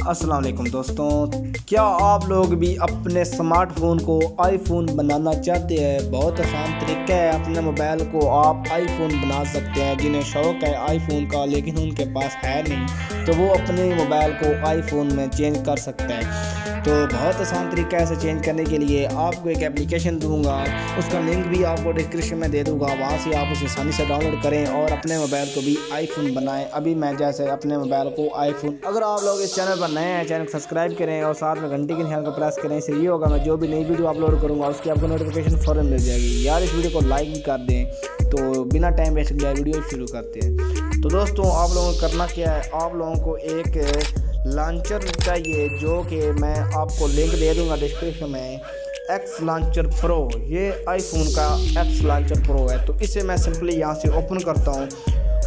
अस्सलाम वालेकुम दोस्तों, क्या आप लोग भी अपने स्मार्टफोन को आईफोन बनाना चाहते हैं? बहुत आसान तरीका है। अपने मोबाइल को आप आईफोन बना सकते हैं। जिन्हें शौक़ है आईफोन का लेकिन उनके पास है नहीं, तो वो अपने मोबाइल को आईफोन में चेंज कर सकते हैं। तो बहुत आसान तरीका है इसे चेंज करने के लिए। आपको एक एप्लीकेशन दूंगा, उसका लिंक भी आपको डिस्क्रिप्शन में दे दूंगा। वहाँ से आप उसे आसानी से डाउनलोड करें और अपने मोबाइल को भी आईफोन बनाएं। अभी मैं जैसे अपने मोबाइल को आईफोन, अगर आप लोग इस चैनल पर नए हैं, चैनल को सब्सक्राइब करें और साथ में घंटी के निशान को प्रेस करें। इससे ये होगा मैं जो भी नई वीडियो अपलोड करूँगा उसकी आपको नोटिफिकेशन फ़ौरन मिल जाएगी। यार इस वीडियो को लाइक भी कर दें। तो बिना टाइम वेस्ट किए वीडियो शुरू करते हैं। तो दोस्तों आप लोगों को करना क्या है, आप लोगों को एक लॉन्चर चाहिए जो कि मैं आपको लिंक दे दूंगा डिस्क्रिप्शन में। एक्स लॉन्चर प्रो, ये आईफोन का एक्स लॉन्चर प्रो है। तो इसे मैं सिंपली यहाँ से ओपन करता हूँ।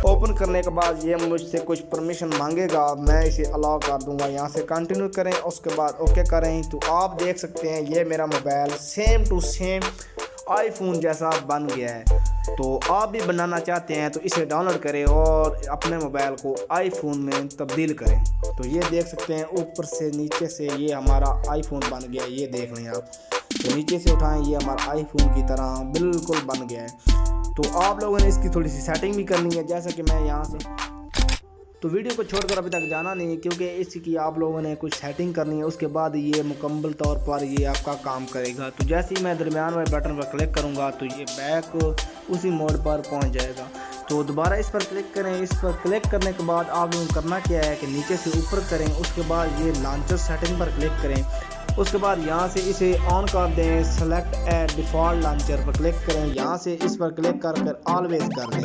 ओपन करने के बाद ये मुझसे कुछ परमिशन मांगेगा, मैं इसे अलाउ कर दूंगा। यहाँ से कंटिन्यू करें, उसके बाद ओके करें। तो आप देख सकते हैं ये मेरा mobile same to same iPhone जैसा बन गया है। तो आप भी बनाना चाहते हैं तो इसे डाउनलोड करें और अपने मोबाइल को आईफोन में तब्दील करें। तो ये देख सकते हैं ऊपर से नीचे से ये हमारा आईफोन बन गया है। ये देख लें आप, तो नीचे से उठाएं, ये हमारा आईफोन की तरह बिल्कुल बन गया है। तो आप लोगों ने इसकी थोड़ी सी सेटिंग भी करनी है, जैसा कि मैं यहाँ से। तो वीडियो को छोड़कर अभी तक जाना नहीं, क्योंकि इसकी आप लोगों ने कुछ सेटिंग करनी है। उसके बाद ये मुकम्मल तौर पर ये आपका काम करेगा। तो जैसे ही मैं दरमियान वाले बटन पर क्लिक करूँगा तो ये बैक उसी मोड पर पहुँच जाएगा। तो दोबारा इस पर क्लिक करें। इस पर क्लिक करने के बाद आप लोगों को करना क्या है कि नीचे से ऊपर करें, उसके बाद ये लॉन्चर सेटिंग पर क्लिक करें। उसके बाद यहाँ से इसे ऑन कर दें। सेलेक्ट ए डिफ़ॉल्ट लॉन्चर पर क्लिक करें। यहाँ से इस पर क्लिक कर ऑलवेज कर दें।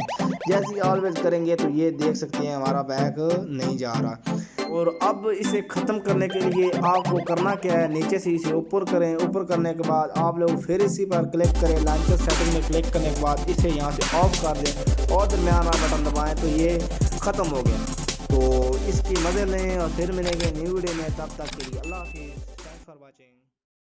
जैसे ही ऑलवेज करेंगे तो ये देख सकते हैं हमारा बैग नहीं जा रहा। और अब इसे ख़त्म करने के लिए आपको करना क्या है, नीचे से इसे ऊपर करें। ऊपर करने के बाद आप लोग फिर इसी पर क्लिक करें। लॉन्चर सेटिंग में क्लिक करने के बाद इसे यहाँ से ऑफ कर दें और दरमियान वाला बटन दबाएँ तो ये ख़त्म हो गया। तो इसकी मदद लें और फिर मिलेंगे न्यू वीडियो में। तब तक के लिए अल्लाह हाफिज़। Thanks for watching.